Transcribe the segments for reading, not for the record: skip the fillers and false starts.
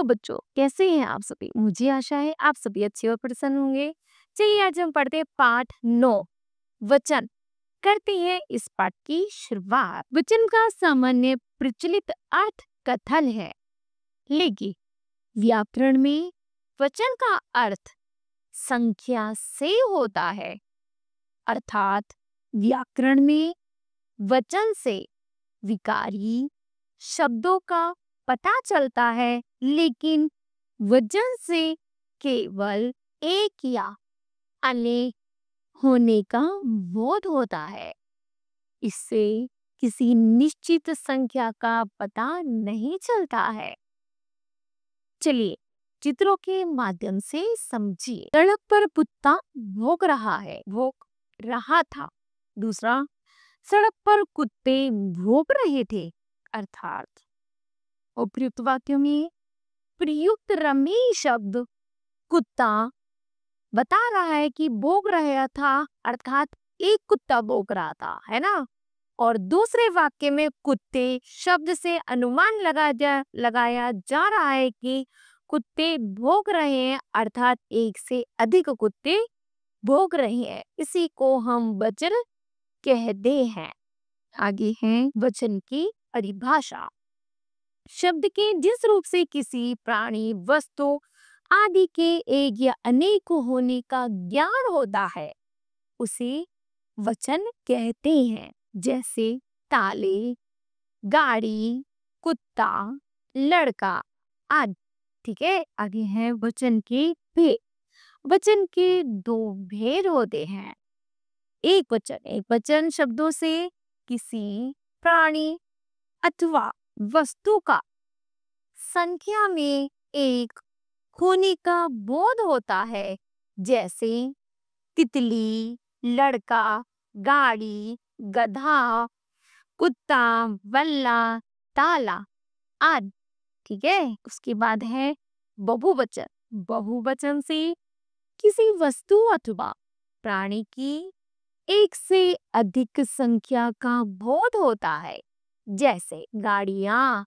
बच्चों, कैसे हैं आप सभी? मुझे आशा है आप सभी अच्छे और प्रसन्न होंगे। चलिए आज हम पढ़ते हैं पाठ 9 वचन। करते हैं इस पाठ की शुरुआत। वचन का सामान्य प्रचलित अर्थ कथन है, लेकिन व्याकरण में वचन का अर्थ संख्या से होता है। अर्थात व्याकरण में वचन से विकारी शब्दों का पता चलता है, लेकिन वचन से केवल एक या अनेक होने का बोध होता है। इससे किसी निश्चित संख्या का पता नहीं चलता है। चलिए चित्रों के माध्यम से समझिए। सड़क पर कुत्ता भौंक रहा है, भौंक रहा था। दूसरा, सड़क पर कुत्ते भौंक रहे थे। अर्थात उपयुक्त वाक्य में प्रयुक्त रमेश शब्द कुत्ता बता रहा है कि भौंक रहा था, अर्थात एक कुत्ता भौंक रहा था, है ना। और दूसरे वाक्य में कुत्ते शब्द से अनुमान लगाया जा रहा है कि कुत्ते भौंक रहे हैं, अर्थात एक से अधिक कुत्ते भौंक रहे हैं। इसी को हम वचन कहते हैं। आगे है वचन की परिभाषा। शब्द के जिस रूप से किसी प्राणी, वस्तु आदि के एक या अनेक होने का ज्ञान होता है, उसे वचन कहते हैं। जैसे ताले, गाड़ी, कुत्ता, लड़का आदि। ठीक है, आगे है वचन के भेद। वचन के दो भेद होते हैं। एक वचन शब्दों से किसी प्राणी अथवा वस्तु का संख्या में एक होने का बोध होता है। जैसे तितली, लड़का, गाड़ी, गधा, कुत्ता, बल्ला, ताला आदि। ठीक है, उसके बाद है बहुवचन। बहुवचन से किसी वस्तु अथवा प्राणी की एक से अधिक संख्या का बोध होता है। जैसे गाड़ियां,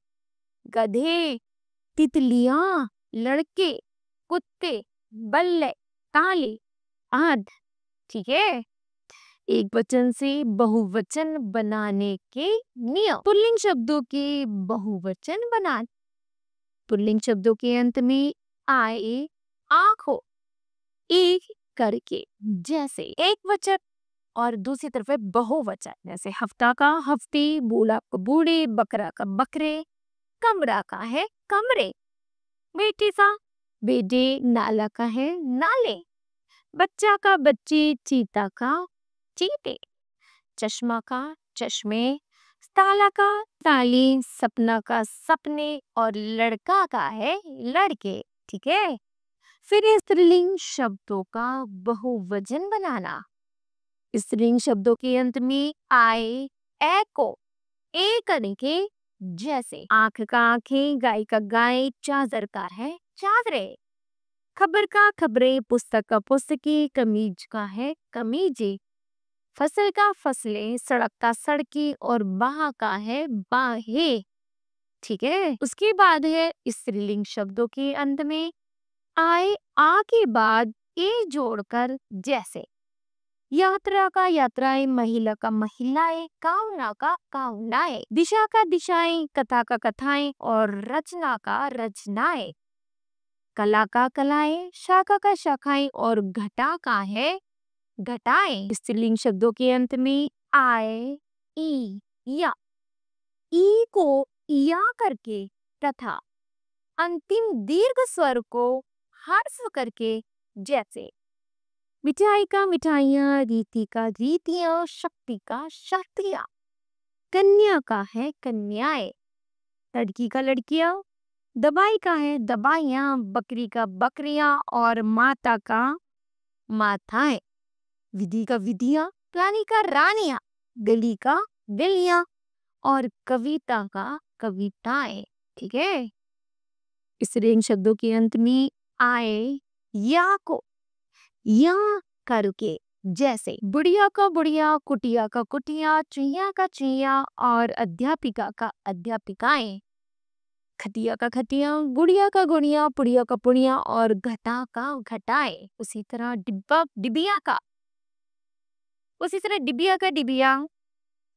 गधे, तितलियां, लड़के, कुत्ते, बल्ले, ताले आदि। ठीक है, एक वचन से बहुवचन बनाने के नियम। पुल्लिंग शब्दों के बहुवचन बनाने। पुल्लिंग शब्दों के अंत में आए, आंखों, एक करके। जैसे एक वचन और दूसरी तरफ है बहुवचन। जैसे हफ्ता का हफ्ते, बूढ़ा का बूढ़े, बकरा का बकरे, कमरा का है कमरे, बेटी सा बेटे, नाला का है नाले, बच्चा का बच्चे, चीता का चीते, चश्मा का चश्मे, ताला का ताले, सपना का सपने और लड़का का है लड़के। ठीक है, फिर स्त्रीलिंग शब्दों का बहुवचन बनाना। स्त्रीलिंग शब्दों के अंत में आए, ए को ए करके। जैसे आंख का आंखें, गाय का गाय, चादर का है चादरे, खबर का खबरें, पुस्तक का पुस्तकें, कमीज का है कमीजे, फसल का फसलें, सड़क का सड़कें और बाह का है बाहें। ठीक है, उसके बाद है स्त्रीलिंग शब्दों के अंत में आए, आ के बाद ए जोड़कर। जैसे यात्रा का यात्राएं, महिला का महिलाएं, कामना का कामनाएं, दिशा का दिशाएं, कथा का कथाएं और रचना का रचनाएं, कला का कलाएं, शाखा का शाखाएं और घटा का है घटाएं। स्त्रीलिंग शब्दों के अंत में आए, ई, या, ई को या करके तथा अंतिम दीर्घ स्वर को ह्रस्व करके। जैसे मिठाई का मिठाइयाँ, रीति का रीतियाँ, शक्ति का शक्तियाँ, कन्या का है कन्याएं, लड़की का लड़कियां, दवाई का है दवाइयाँ, बकरी का बकरियां और माता का माताएं, विधि का विधियां, रानी का रानियां, गली का गलियां और कविता का कविताएं। ठीक है, इस रेंज शब्दों के अंत में आए, या को या करके। जैसे बुढ़िया का बुढ़िया, कुटिया का कुटिया, चुहिया का चुहिया और अध्यापिका का अध्यापिकाएं, खटिया का खटिया, गुड़िया का गुड़िया, पुड़िया का पुड़िया और घटा का घटाए। उसी तरह डिब्बा डिबिया का, उसी तरह डिबिया का डिबिया,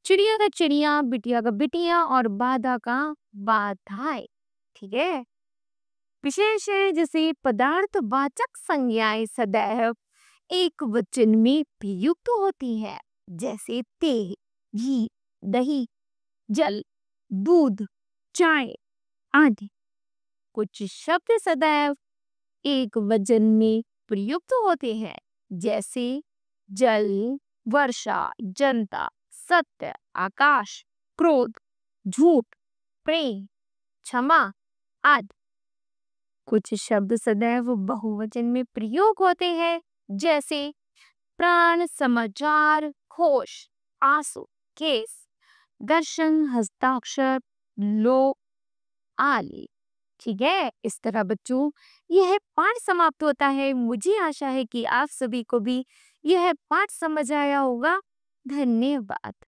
चिड़िया का चिड़िया, बिटिया का बिटिया और बाधा का बाधाए। ठीक है। विशेष है जैसे पदार्थवाचक संज्ञाएं सदैव एक वचन में प्रयुक्त होती है, जैसे तेल, घी, दही, जल, दूध, चाय आदि। कुछ शब्द सदैव एक वचन में प्रयुक्त होते हैं, जैसे जल, वर्षा, जनता, सत्य, आकाश, क्रोध, झूठ, प्रेम, क्षमा आदि। कुछ शब्द सदैव बहुवचन में प्रयोग होते हैं, जैसे प्राण, समाचार, घोष, आंसू, केस, दर्शन, हस्ताक्षर, लो आदि। ठीक है। इस तरह बच्चों यह पाठ समाप्त होता है। मुझे आशा है कि आप सभी को भी यह पाठ समझ आया होगा। धन्यवाद।